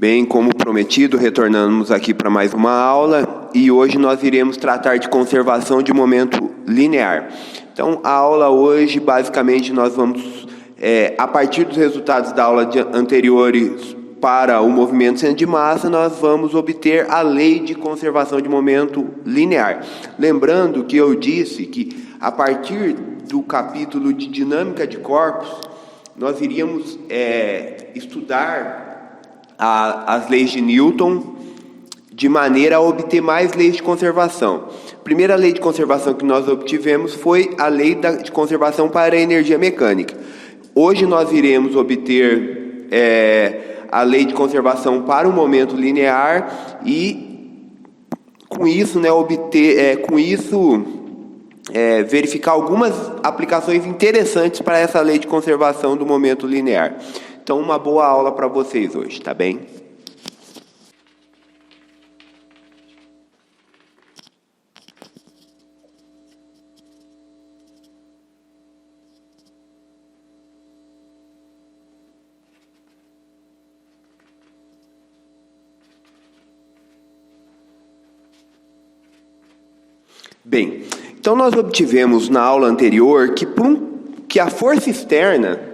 Bem, como prometido, retornamos aqui para mais uma aula e hoje nós iremos tratar de conservação de momento linear. Então, a aula hoje, basicamente, nós vamos, a partir dos resultados da aula anteriores para o movimento centro de massa, nós vamos obter a lei de conservação de momento linear. Lembrando que eu disse que, a partir do capítulo de dinâmica de corpos, nós iríamos estudar as leis de Newton, de maneira a obter mais leis de conservação. A primeira lei de conservação que nós obtivemos foi a lei de conservação para a energia mecânica. Hoje nós iremos obter a lei de conservação para o momento linear e, com isso, verificar algumas aplicações interessantes para essa lei de conservação do momento linear. Então, uma boa aula para vocês hoje, tá bem? Bem, então nós obtivemos na aula anterior que a força externa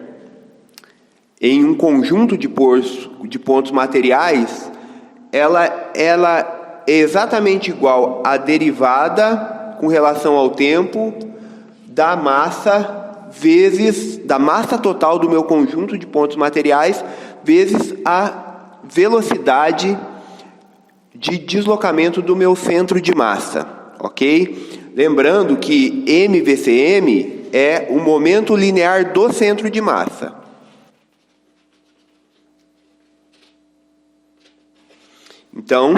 em um conjunto de pontos materiais, ela é exatamente igual à derivada com relação ao tempo da massa total do meu conjunto de pontos materiais vezes a velocidade de deslocamento do meu centro de massa, ok? Lembrando que mVcm é o momento linear do centro de massa. Então,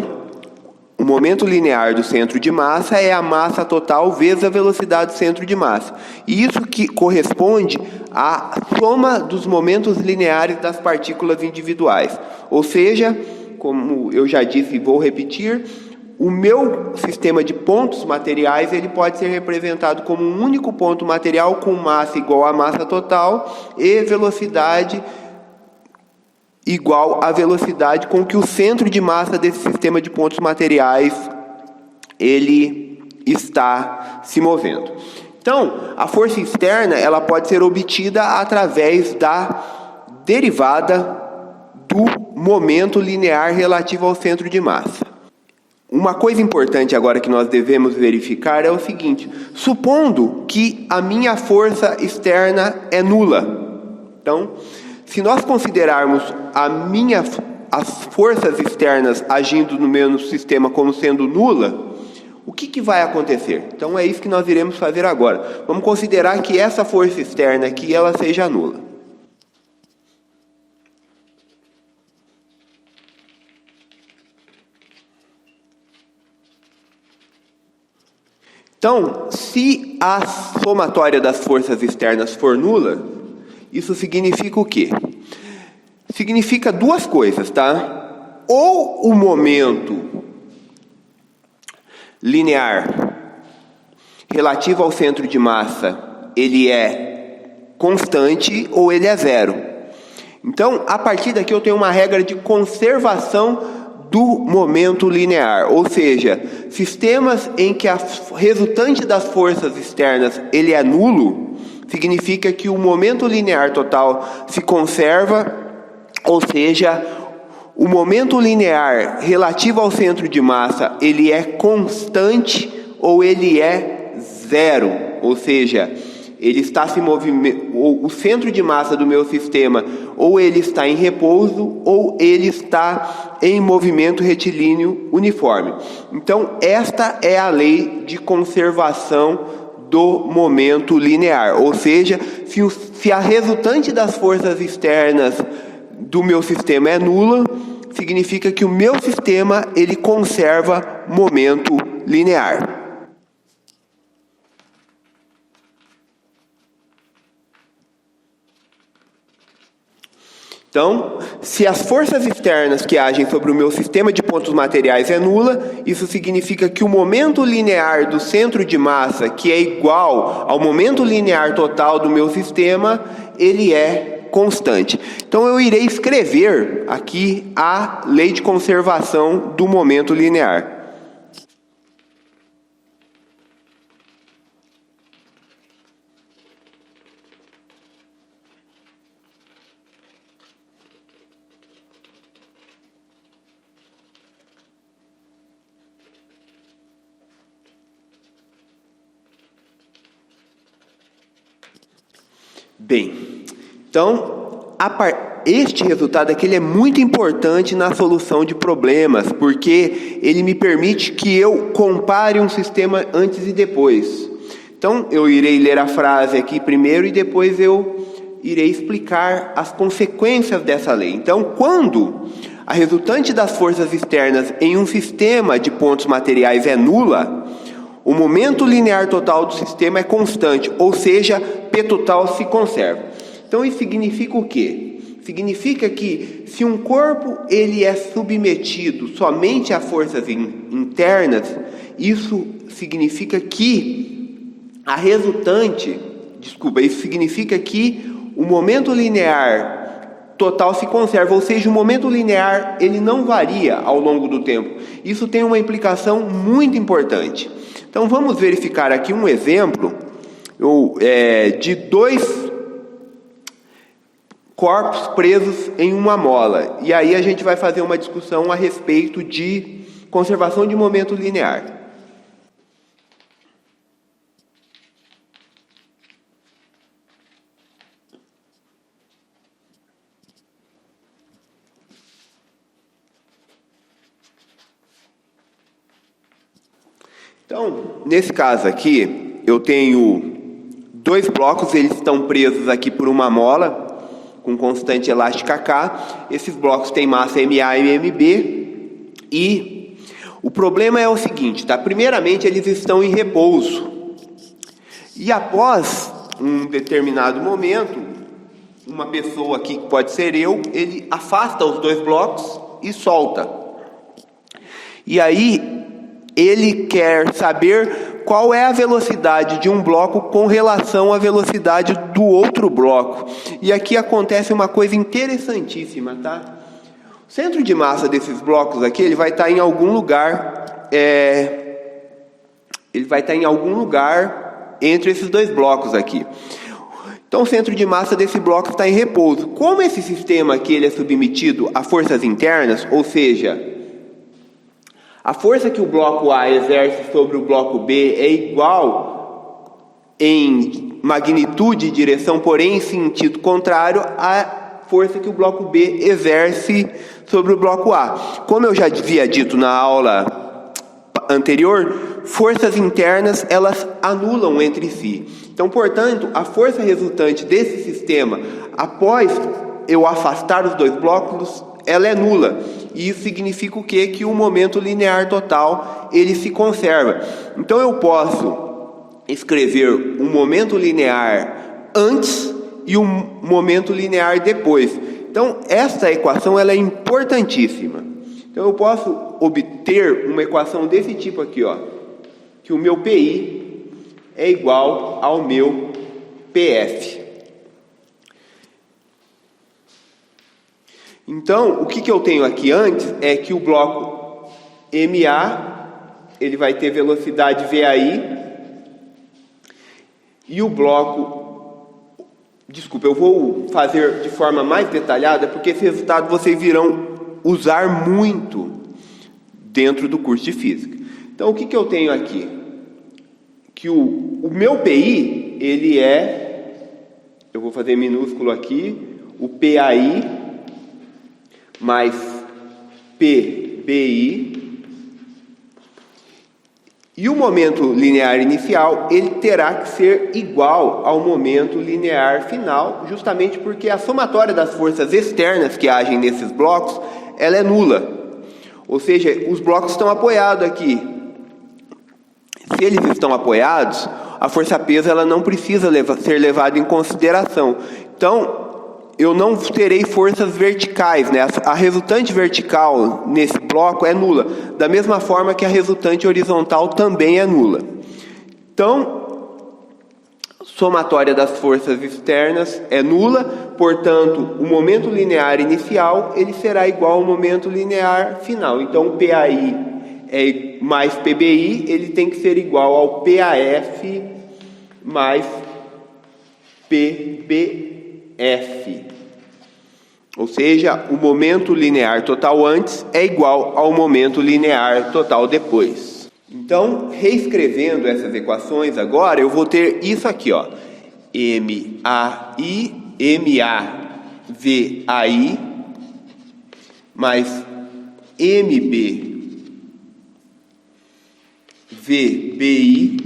o momento linear do centro de massa é a massa total vezes a velocidade do centro de massa. E isso que corresponde à soma dos momentos lineares das partículas individuais. Ou seja, como eu já disse e vou repetir, o meu sistema de pontos materiais ele pode ser representado como um único ponto material com massa igual à massa total e velocidade igual à velocidade com que o centro de massa desse sistema de pontos materiais ele está se movendo. Então, a força externa ela pode ser obtida através da derivada do momento linear relativo ao centro de massa. Uma coisa importante agora que nós devemos verificar é o seguinte: supondo que a minha força externa é nula. Então, se nós considerarmos as forças externas agindo no meu sistema como sendo nula, o que vai acontecer? Então é isso que nós iremos fazer agora. Vamos considerar que essa força externa aqui ela seja nula. Então, se a somatória das forças externas for nula, isso significa o quê? Significa duas coisas, tá? Ou o momento linear relativo ao centro de massa, ele é constante ou ele é zero. Então, a partir daqui eu tenho uma regra de conservação do momento linear, ou seja, sistemas em que a resultante das forças externas ele é nulo, significa que o momento linear total se conserva, ou seja, o momento linear relativo ao centro de massa, ele é constante ou ele é zero, ou seja, ele está se movimentando, o centro de massa do meu sistema, ou ele está em repouso, ou ele está em movimento retilíneo uniforme. Então, esta é a lei de conservação do momento linear, ou seja, se a resultante das forças externas do meu sistema é nula, significa que o meu sistema ele conserva momento linear. Então, se as forças externas que agem sobre o meu sistema de pontos materiais é nula, isso significa que o momento linear do centro de massa, que é igual ao momento linear total do meu sistema, ele é constante. Então eu irei escrever aqui a lei de conservação do momento linear. Bem, então, este resultado aqui ele é muito importante na solução de problemas, porque ele me permite que eu compare um sistema antes e depois. Então, eu irei ler a frase aqui primeiro e depois eu irei explicar as consequências dessa lei. Então, quando a resultante das forças externas em um sistema de pontos materiais é nula, o momento linear total do sistema é constante, ou seja, P total se conserva. Então isso significa o quê? Significa que se um corpo ele é submetido somente a forças internas, isso significa que isso significa que o momento linear total se conserva, ou seja, o momento linear ele não varia ao longo do tempo. Isso tem uma implicação muito importante. Então vamos verificar aqui um exemplo de dois corpos presos em uma mola. E aí a gente vai fazer uma discussão a respeito de conservação de momento linear. Então, nesse caso aqui, eu tenho dois blocos, eles estão presos aqui por uma mola, com constante elástica K. Esses blocos têm massa MA e MB, e o problema é o seguinte, tá? Primeiramente, eles estão em repouso, e após um determinado momento, uma pessoa aqui, que pode ser eu, ele afasta os dois blocos e solta. E aí, ele quer saber qual é a velocidade de um bloco com relação à velocidade do outro bloco. E aqui acontece uma coisa interessantíssima, tá? O centro de massa desses blocos aqui, ele vai estar em algum lugar, entre esses dois blocos aqui. Então o centro de massa desse bloco está em repouso. Como esse sistema aqui ele é submetido a forças internas, ou seja, a força que o bloco A exerce sobre o bloco B é igual em magnitude e direção, porém em sentido contrário à força que o bloco B exerce sobre o bloco A. Como eu já havia dito na aula anterior, forças internas elas anulam entre si. Então, portanto, a força resultante desse sistema, após eu afastar os dois blocos, ela é nula. E isso significa o quê? Que o momento linear total, ele se conserva. Então eu posso escrever um momento linear antes e um momento linear depois. Então esta equação ela é importantíssima. Então eu posso obter uma equação desse tipo aqui, ó, que o meu PI é igual ao meu PF. Então, o que eu tenho aqui antes é que o bloco MA, ele vai ter velocidade VAI, e o bloco... Desculpa, eu vou fazer de forma mais detalhada, porque esse resultado vocês irão usar muito dentro do curso de Física. Então, o que eu tenho aqui? Que o meu PI, ele eu vou fazer minúsculo aqui, o PAI mais PBI, e o momento linear inicial ele terá que ser igual ao momento linear final, justamente porque a somatória das forças externas que agem nesses blocos, ela é nula. Ou seja, os blocos estão apoiados aqui. Se eles estão apoiados, a força-peso ela não precisa ser levada em consideração. Então, eu não terei forças verticais, né? A resultante vertical nesse bloco é nula, da mesma forma que a resultante horizontal também é nula. Então, somatória das forças externas é nula, portanto, o momento linear inicial ele será igual ao momento linear final. Então, o PAI mais PBI, ele tem que ser igual ao PAF mais PBF. Ou seja, o momento linear total antes é igual ao momento linear total depois. Então, reescrevendo essas equações agora, eu vou ter isso aqui, ó. MAI mais VBI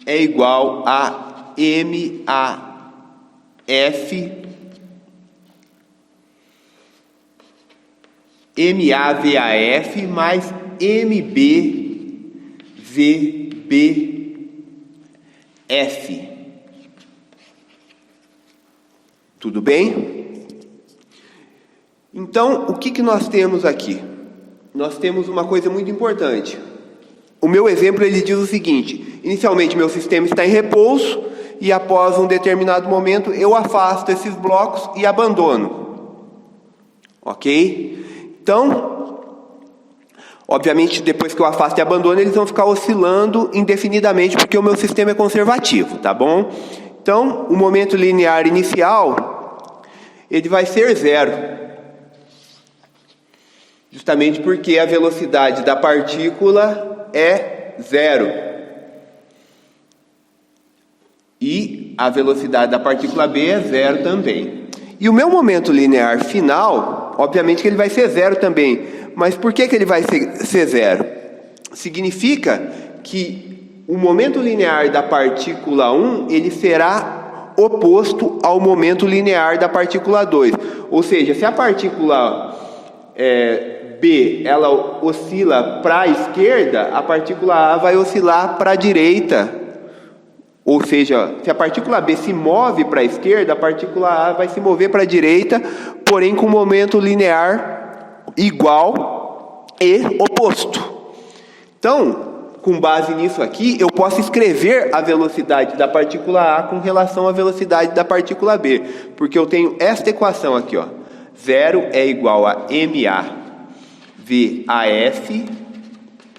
é igual a MAVAF mais MBVBF. Tudo bem? Então, o que nós temos aqui? Nós temos uma coisa muito importante. O meu exemplo ele diz o seguinte: inicialmente meu sistema está em repouso e após um determinado momento eu afasto esses blocos e abandono. Ok? Então, obviamente depois que eu afasto e abandono eles vão ficar oscilando indefinidamente porque o meu sistema é conservativo, tá bom? Então, o momento linear inicial ele vai ser zero. Justamente porque a velocidade da partícula é zero. E a velocidade da partícula B é zero também. E o meu momento linear final, obviamente que ele vai ser zero também. Mas por que ele vai ser zero? Significa que o momento linear da partícula 1, ele será oposto ao momento linear da partícula 2. Ou seja, se a partícula B, ela oscila para a esquerda, a partícula A vai oscilar para a direita. Ou seja, se a partícula B se move para a esquerda, a partícula A vai se mover para a direita, porém com momento linear igual e oposto. Então, com base nisso aqui, eu posso escrever a velocidade da partícula A com relação à velocidade da partícula B, porque eu tenho esta equação aqui, ó. 0 é igual a MAVAF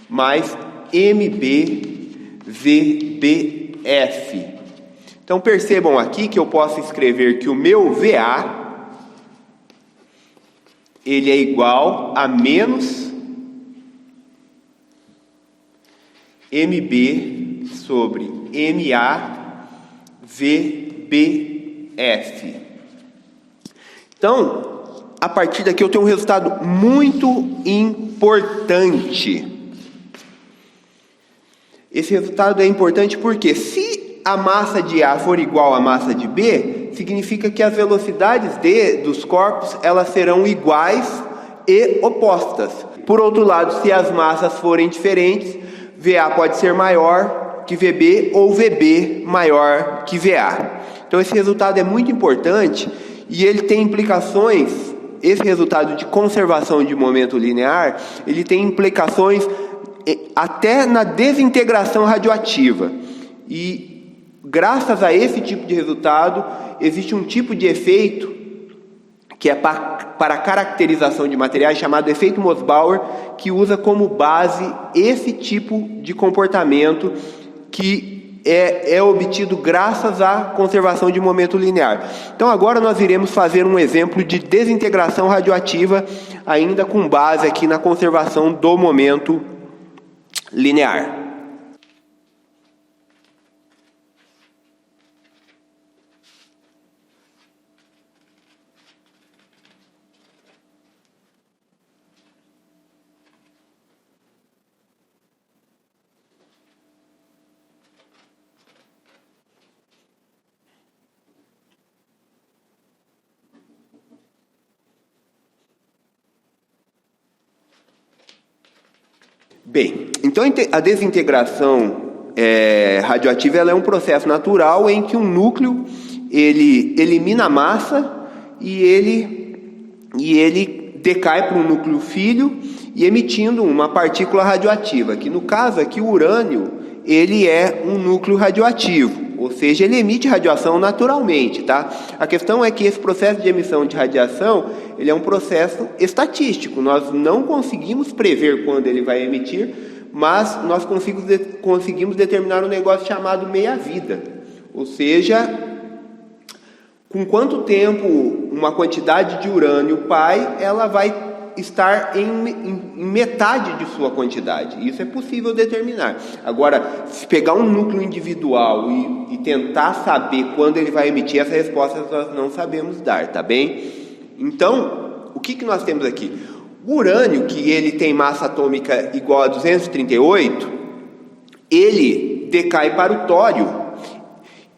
mais MBVBF. Então percebam aqui que eu posso escrever que o meu VA ele é igual a menos MB sobre MAVBF. Então, a partir daqui eu tenho um resultado muito importante. Esse resultado é importante porque se a massa de A for igual à massa de B, significa que as velocidades dos corpos elas serão iguais e opostas. Por outro lado, se as massas forem diferentes, VA pode ser maior que VB ou VB maior que VA. Então esse resultado é muito importante e ele tem implicações. Esse resultado de conservação de momento linear, ele tem implicações até na desintegração radioativa. E graças a esse tipo de resultado, existe um tipo de efeito que é para a caracterização de materiais chamado efeito Mossbauer, que usa como base esse tipo de comportamento que é obtido graças à conservação de momento linear. Então agora nós iremos fazer um exemplo de desintegração radioativa, ainda com base aqui na conservação do momento linear. Bem, então a desintegração radioativa ela é um processo natural em que um núcleo ele elimina a massa e ele decai para um núcleo filho e emitindo uma partícula radioativa, que no caso aqui o urânio ele é um núcleo radioativo, ou seja, ele emite radiação naturalmente, tá? A questão é que esse processo de emissão de radiação, ele é um processo estatístico. Nós não conseguimos prever quando ele vai emitir, mas nós conseguimos determinar um negócio chamado meia-vida. Ou seja, com quanto tempo uma quantidade de urânio pai, ela vai estar em metade de sua quantidade. Isso é possível determinar. Agora, se pegar um núcleo individual e tentar saber quando ele vai emitir, essa resposta nós não sabemos dar, tá bem? Então, o que nós temos aqui? O urânio, que ele tem massa atômica igual a 238, ele decai para o tório,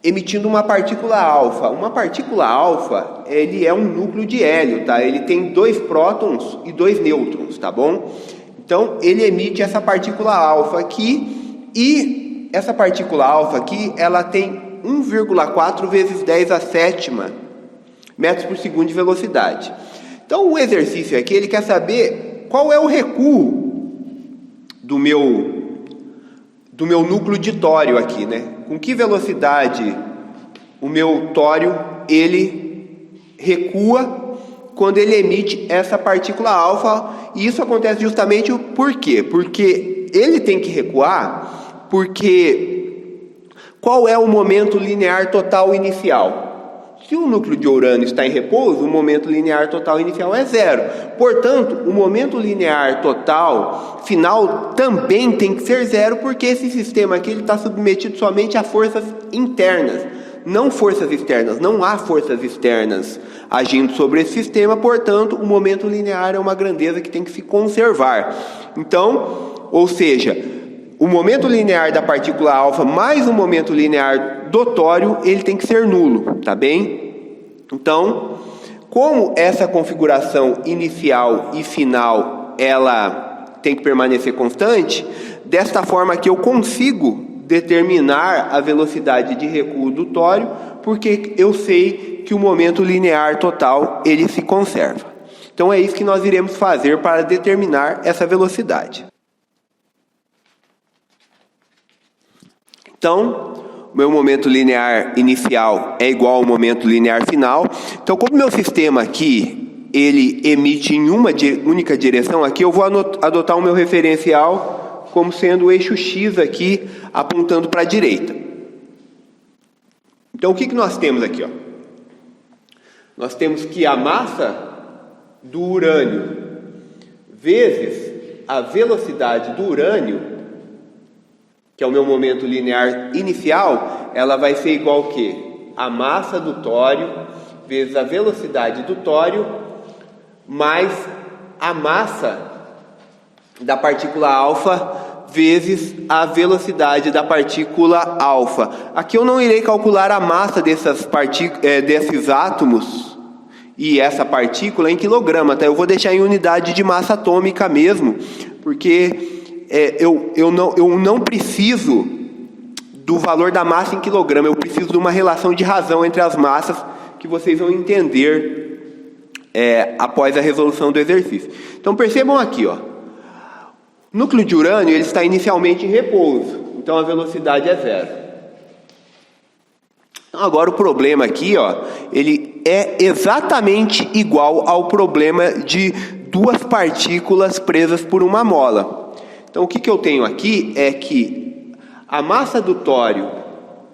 emitindo uma partícula alfa. Uma partícula alfa, ele é um núcleo de hélio, tá? Ele tem 2 prótons e 2 nêutrons, tá bom? Então, ele emite essa partícula alfa aqui, e essa partícula alfa aqui, ela tem 1,4 vezes 10 a sétima metros por segundo de velocidade. Então, o exercício aqui, ele quer saber qual é o recuo do meu núcleo de tório aqui, né? Com que velocidade o meu tório, ele recua quando ele emite essa partícula alfa, e isso acontece justamente por quê? Porque ele tem que recuar, porque qual é o momento linear total inicial? Se o núcleo de urânio está em repouso, o momento linear total inicial é 0. Portanto, o momento linear total final também tem que ser 0, porque esse sistema aqui está submetido somente a forças internas, não forças externas. Não há forças externas agindo sobre esse sistema, portanto, o momento linear é uma grandeza que tem que se conservar. Então, ou seja, o momento linear da partícula alfa mais o momento linear do tório, ele tem que ser nulo, tá bem? Então, como essa configuração inicial e final, ela tem que permanecer constante, desta forma que eu consigo determinar a velocidade de recuo do tório, porque eu sei que o momento linear total, ele se conserva. Então é isso que nós iremos fazer para determinar essa velocidade. Então, o meu momento linear inicial é igual ao momento linear final. Então, como meu sistema aqui, ele emite em uma única direção, aqui eu vou adotar o meu referencial como sendo o eixo X aqui, apontando para a direita. Então, o que nós temos aqui? Nós temos que a massa do urânio vezes a velocidade do urânio, que é o meu momento linear inicial, ela vai ser igual ao quê? A massa do tório vezes a velocidade do tório mais a massa da partícula alfa vezes a velocidade da partícula alfa. Aqui eu não irei calcular a massa desses átomos e essa partícula em quilograma, tá? Eu vou deixar em unidade de massa atômica mesmo, porque eu não preciso do valor da massa em quilograma, eu preciso de uma relação de razão entre as massas que vocês vão entender após a resolução do exercício. Então percebam aqui, o núcleo de urânio ele está inicialmente em repouso, então a velocidade é 0. Então, agora o problema aqui, ele é exatamente igual ao problema de 2 partículas presas por uma mola. Então, o que eu tenho aqui é que a massa do tório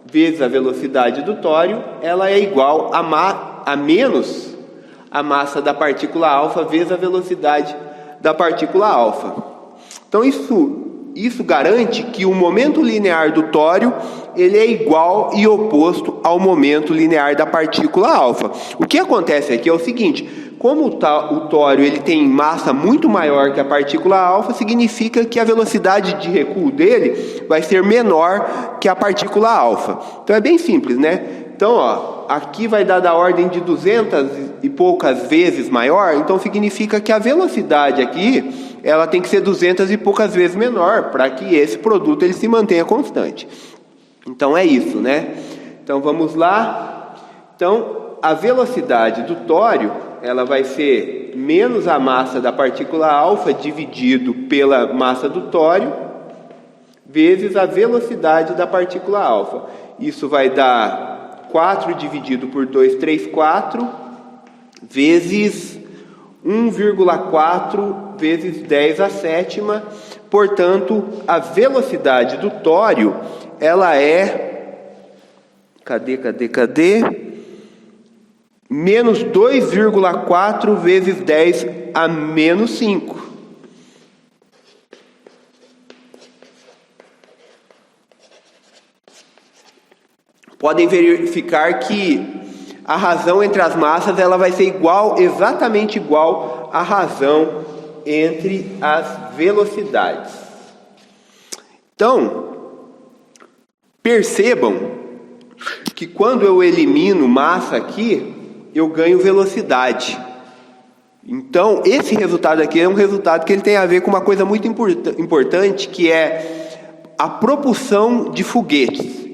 vezes a velocidade do tório, ela é igual a menos a massa da partícula alfa vezes a velocidade da partícula alfa. Então, isso garante que o momento linear do tório ele é igual e oposto ao momento linear da partícula alfa. O que acontece aqui é o seguinte: como o tório ele tem massa muito maior que a partícula alfa, significa que a velocidade de recuo dele vai ser menor que a partícula alfa. Então é bem simples, né? Então, aqui vai dar da ordem de 200 e poucas vezes maior, então significa que a velocidade aqui, ela tem que ser 200 e poucas vezes menor, para que esse produto ele se mantenha constante. Então é isso, né? Então vamos lá. Então, a velocidade do tório, ela vai ser menos a massa da partícula alfa dividido pela massa do tório vezes a velocidade da partícula alfa. Isso vai dar 4 dividido por 2,34 vezes 1,4 vezes 10 à sétima. Portanto, a velocidade do tório, ela é... Cadê? Menos 2,4 vezes 10 a menos 5. Podem verificar que a razão entre as massas ela vai ser exatamente igual à razão entre as velocidades. Então, percebam que quando eu elimino massa aqui, eu ganho velocidade. Então, esse resultado aqui é um resultado que ele tem a ver com uma coisa muito importante, que é a propulsão de foguetes.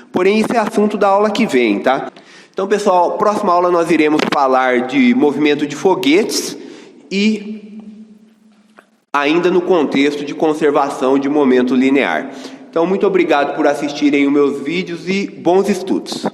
Porém, isso é assunto da aula que vem, tá? Então, pessoal, próxima aula nós iremos falar de movimento de foguetes e ainda no contexto de conservação de momento linear. Então, muito obrigado por assistirem os meus vídeos e bons estudos.